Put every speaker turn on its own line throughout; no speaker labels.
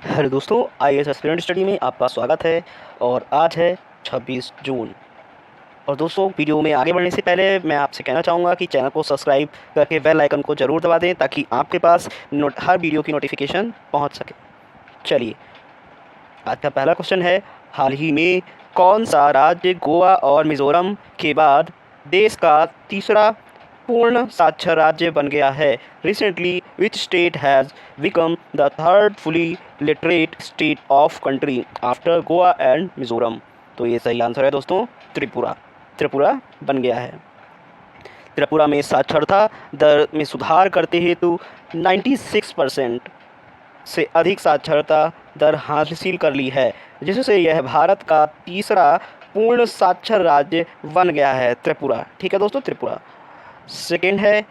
Hello दोस्तों, IAS aspirant study में आपका स्वागत है। और आज है 26 जून। और दोस्तों, वीडियो में आगे बढ़ने से पहले मैं आपसे कहना चाहूँगा कि चैनल को सब्सक्राइब करके बेल आइकन को ज़रूर दबा दें ताकि आपके पास हर वीडियो की नोटिफिकेशन पहुँच सके। चलिए, आज का पहला क्वेश्चन है, हाल ही में कौन सा राज्य गोवा और मिज़ोरम के बाद देश का तीसरा पूर्ण साक्षर राज्य बन गया है? Recently which state has become the third fully literate state of country after Goa and Mizoram? तो ये सही आंसर है दोस्तों, त्रिपुरा। त्रिपुरा बन गया है। त्रिपुरा में साक्षरता दर में सुधार करते हेतु 96% से अधिक साक्षरता दर हासिल कर ली है, जिससे यह भारत का तीसरा पूर्ण साक्षर राज्य बन गया है, त्रिपुरा। ठीक है दोस्तों, त्रिपुरा। सेकेंड है,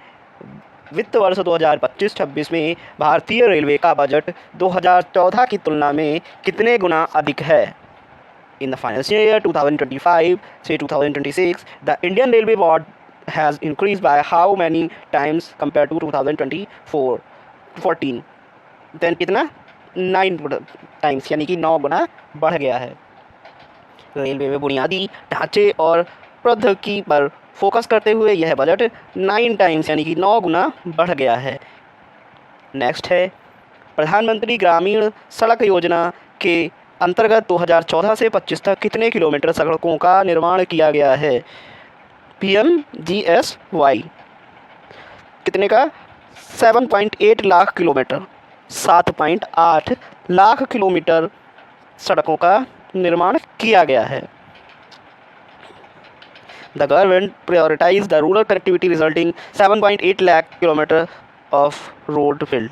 वित्त वर्ष 2025-26 में भारतीय रेलवे का बजट 2014 की तुलना में कितने गुना अधिक है? इन द फाइनेंशियल ईयर 2025 से 2026 the Indian railway board has increase by how many times compare to 2024? Then कितना? 9 टाइम्स, यानी कि 9 गुना बढ़ गया है। रेलवे में बुनियादी ढांचे और प्रौद्योगिकी पर फोकस करते हुए यह बजट 9 टाइम्स यानी कि 9 गुना बढ़ गया है। नेक्स्ट है, प्रधानमंत्री ग्रामीण सड़क योजना के अंतर्गत 2014 से 25 तक कितने किलोमीटर सड़कों का निर्माण किया गया है? PMGSY कितने का? 7.8 लाख किलोमीटर। 7.8 लाख किलोमीटर सड़कों का निर्माण किया गया है। The government prioritize the rural connectivity resulting 7.8 lakh kilometre of road field.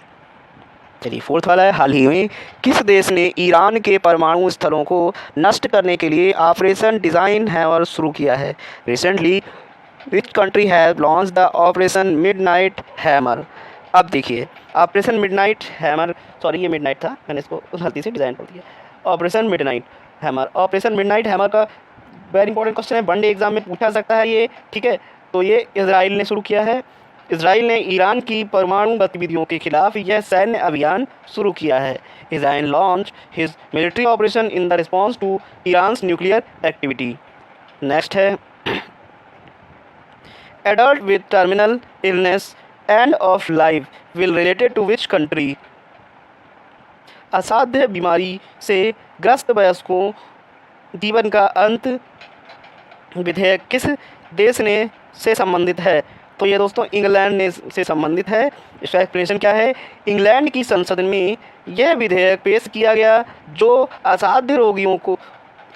चलिए, फोर्थ वाला है, हाल ही में किस देश ने ईरान के परमाणु स्थलों को नष्ट करने के लिए ऑपरेशन डिज़ाइन हैमर शुरू किया है? Recently which country have launch the operation midnight hammer? अब देखिए, ऑपरेशन मिडनाइट हैमर, सॉरी ये मिडनाइट था, मैंने इसको गलती से डिज़ाइन कर दिया। Operation midnight hammer, operation midnight hammer का वेरी इंपॉर्टेंट क्वेश्चन है, वनडे एग्जाम में पूछा सकता है ये। ठीक है, तो ये इजराइल ने शुरू किया है। इजराइल ने ईरान की परमाणु गतिविधियों के खिलाफ यह सैन्य अभियान शुरू किया है। Israel launch his military operation in the response to Iran's nuclear activity. Next है, adult with terminal illness end of life will related to which country? असाध्य बीमारी से ग्रस्त वयस्कों जीवन का अंत विधेयक किस देश ने से संबंधित है? तो ये दोस्तों इंग्लैंड ने से संबंधित है। इसका एक्सप्लेनेशन क्या है? इंग्लैंड की संसद में यह विधेयक पेश किया गया जो असाध्य रोगियों को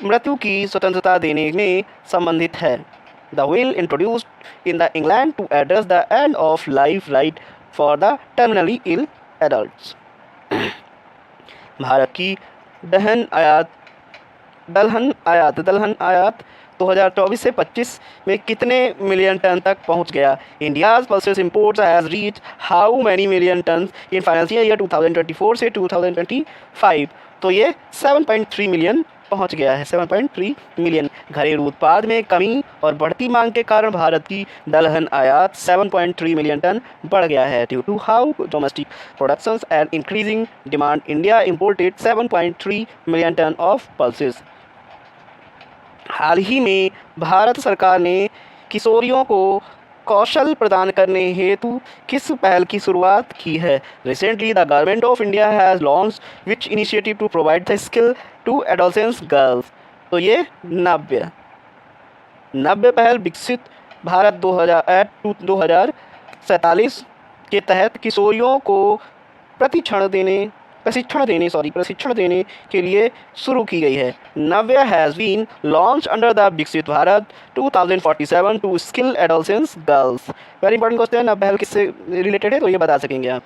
मृत्यु की स्वतंत्रता देने में संबंधित है। The will introduced in the England to address the end of life right for the terminally ill adults. Bharat की दलहन आयात 2024 से 25 में कितने मिलियन टन तक पहुंच गया? India's pulses imports has reach how many million ton in financial year 2024 से 2025? तो ये 7.3 मिलियन पहुंच गया है। 7.3 मिलियन। घरेलू उत्पाद में कमी और बढ़ती मांग के कारण भारत की दलहन आयात 7.3 मिलियन टन बढ़ गया है। Due to how domestic productions and increasing demand, India imported 7.3 million ton of pulses. हाल ही में भारत सरकार ने किशोरियों को कौशल प्रदान करने हेतु किस पहल की शुरुआत की है? Recently the government of India has launched which initiative to provide the skill to adolescence girls? तो ये नव्य पहल विकसित भारत 2047 के तहत किशोरियों को प्रशिक्षण देने के लिए शुरू की गई है। Navya has been launch under the Viksit Bharat 2047 to skill adolescence girls. Very important question. Navya पहल किससे रिलेटेड है तो ये बता सकेंगे आप।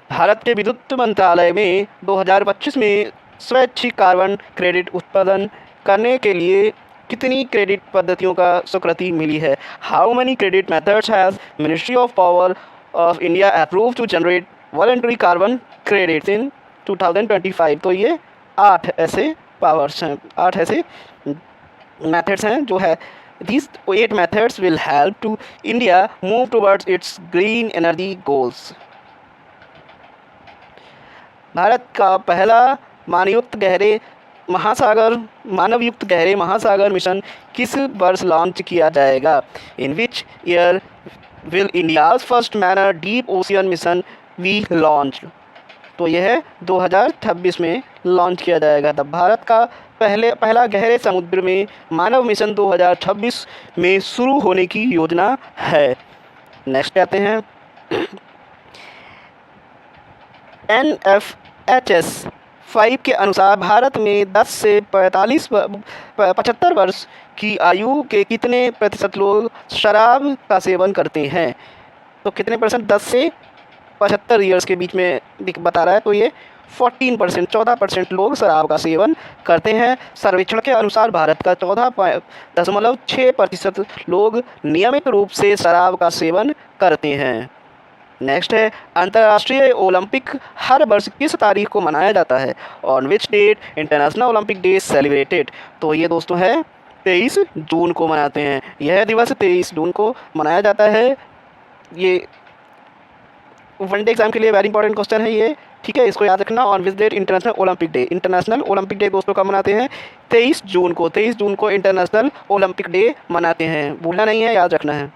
भारत के विद्युत मंत्रालय में 2025 में स्वैच्छिक कार्बन क्रेडिट उत्पादन करने के लिए कितनी क्रेडिट पद्धतियों का स्वीकृति मिली है? How many credit methods has ministry of power of India approve to generate voluntary carbon credits in 2025? तो ये 8 ऐसे पावर्स हैं, 8 ऐसे मेथड्स हैं जो है। These 8 methods will help to India move towards its green energy goals. Bharat का पहला मानवयुक्त गहरे महासागर मिशन किस वर्ष लॉन्च किया जाएगा? In which year will India's first manned deep ocean mission we launch? तो यह 2026 में लॉन्च किया जाएगा। तब भारत का पहला गहरे समुद्र में मानव मिशन 2026 में शुरू होने की योजना है। नेक्स्ट आते हैं NFHS 5 के अनुसार भारत में 10 से 75 वर्ष की आयु के कितने प्रतिशत लोग शराब का सेवन करते हैं? तो कितने परसेंट? 10 से 75 ईयर्स के बीच में बता रहा है, तो ये 14% लोग शराब का सेवन करते हैं। सर्वेक्षण के अनुसार भारत का 14.6% लोग नियमित रूप से शराब का सेवन करते हैं। नेक्स्ट है अंतर्राष्ट्रीय ओलंपिक हर वर्ष किस तारीख को मनाया जाता है? On which date international Olympic day celebrated? तो ये दोस्तों है 23 जून को मनाते हैं। यह दिवस 23 जून को मनाया जाता है। ये वनडे एग्जाम के लिए वेरी इंपॉर्टेंट क्वेश्चन है ये, ठीक है, इसको याद रखना। On which date international Olympic day दोस्तों कब मनाते हैं? 23 जून को। 23 जून को इंटरनेशनल ओलंपिक डे मनाते हैं, भूलना नहीं है, याद रखना है।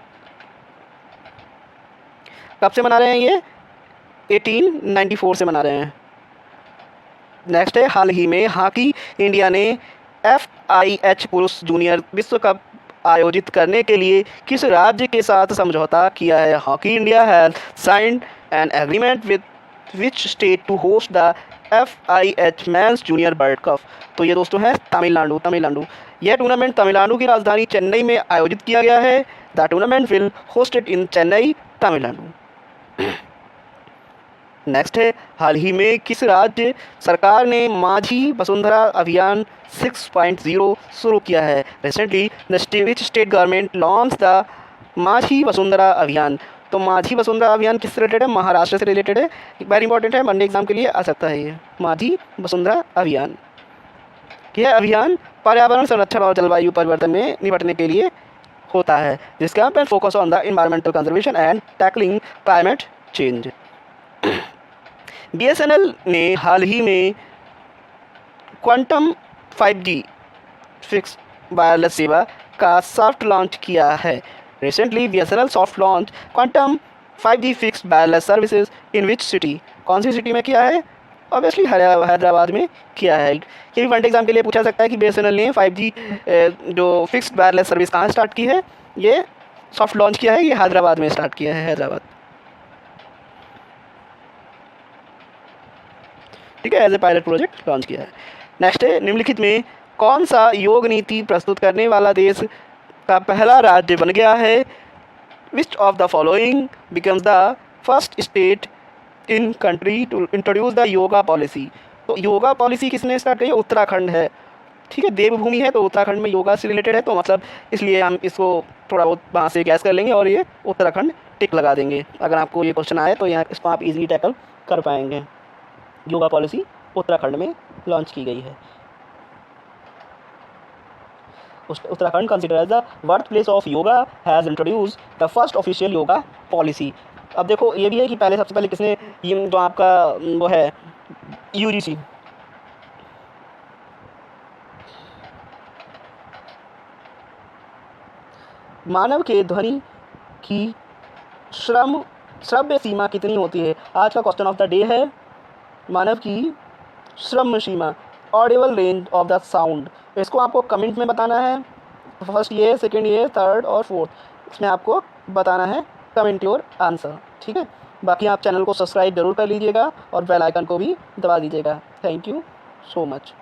कब से मना रहे हैं ये? 1894 से मना रहे हैं। नेक्स्ट है हाल ही में हॉकी इंडिया ने FIH पुरुष जूनियर विश्व कप आयोजित करने के लिए किस राज्य के साथ समझौता किया है? Hockey India has signed an agreement with which state to host the FIH men's junior world cup? तो ये दोस्तों है तमिलनाडु। यह टूर्नामेंट तमिलनाडु की राजधानी चेन्नई में आयोजित किया गया है। The tournament will hosted in Chennai, Tamil Nadu. Next है हाल ही में किस राज्य सरकार ने माझी वसुंधरा अभियान 6.0 शुरू किया है? Recently which state government launch the माझी वसुंधरा अभियान? तो माझी वसुंधरा अभियान किससे रिलेटेड है? महाराष्ट्र से रिलेटेड है। वेरी इंपॉर्टेंट है, मंडे एग्जाम के लिए आ सकता है ये माझी वसुंधरा अभियान। यह अभियान पर्यावरण संरक्षण और जलवायु परिवर्तन में निपटने के लिए होता है, जिसका campaign focus on the environmental conservation and tackling climate change. BSNL ने हाल ही में क्वांटम 5G फिक्स वायरलेस सेवा का सॉफ्ट लॉन्च किया है। Recently BSNL soft launch quantum 5G fix wireless services in which city? कौन सी सिटी में किया है? ऑब्वियसली हैदराबाद में किया है। ये भी वनडे एग्जाम के लिए पूछा सकता है कि BSNL ने 5G जो फिक्स्ड वायरलेस सर्विस कहाँ स्टार्ट की है? ये सॉफ्ट लॉन्च किया है, ये हैदराबाद में स्टार्ट किया है, हैदराबाद, ठीक है, as a pilot project launch किया है। नेक्स्ट है निम्नलिखित में कौन सा योग नीति प्रस्तुत करने वाला देश का पहला राज्य बन गया है? Which of the following becomes the first state in country to introduce the yoga policy? तो योगा पॉलिसी किसने स्टार्ट की है? उत्तराखंड है, ठीक है, देवभूमि है तो उत्तराखंड में योगा से रिलेटेड है, तो मतलब इसलिए हम इसको थोड़ा बहुत वहाँ से गैस कर लेंगे और ये उत्तराखंड टिक लगा देंगे। अगर आपको ये क्वेश्चन आए तो यहाँ इसको आप इजीली टैकल कर पाएंगे। योगा पॉलिसी उत्तराखंड में लॉन्च की गई है। Uttarakhand consider as the birth place of yoga has introduce the first official yoga policy. अब देखो ये भी है कि सबसे पहले किसने ये जो आपका वो है UGC, मानव के ध्वनि की श्रव्य सीमा कितनी होती है? आज का क्वेश्चन ऑफ द डे है मानव की श्रव्य सीमा, audible range of the sound. इसको आपको कमेंट में बताना है, फर्स्ट ये, सेकंड ये, थर्ड और फोर्थ, इसमें आपको बताना है कमेंट योर आंसर, ठीक है। बाकी आप चैनल को सब्सक्राइब जरूर कर लीजिएगा और बेल आइकन को भी दबा दीजिएगा। Thank you so much.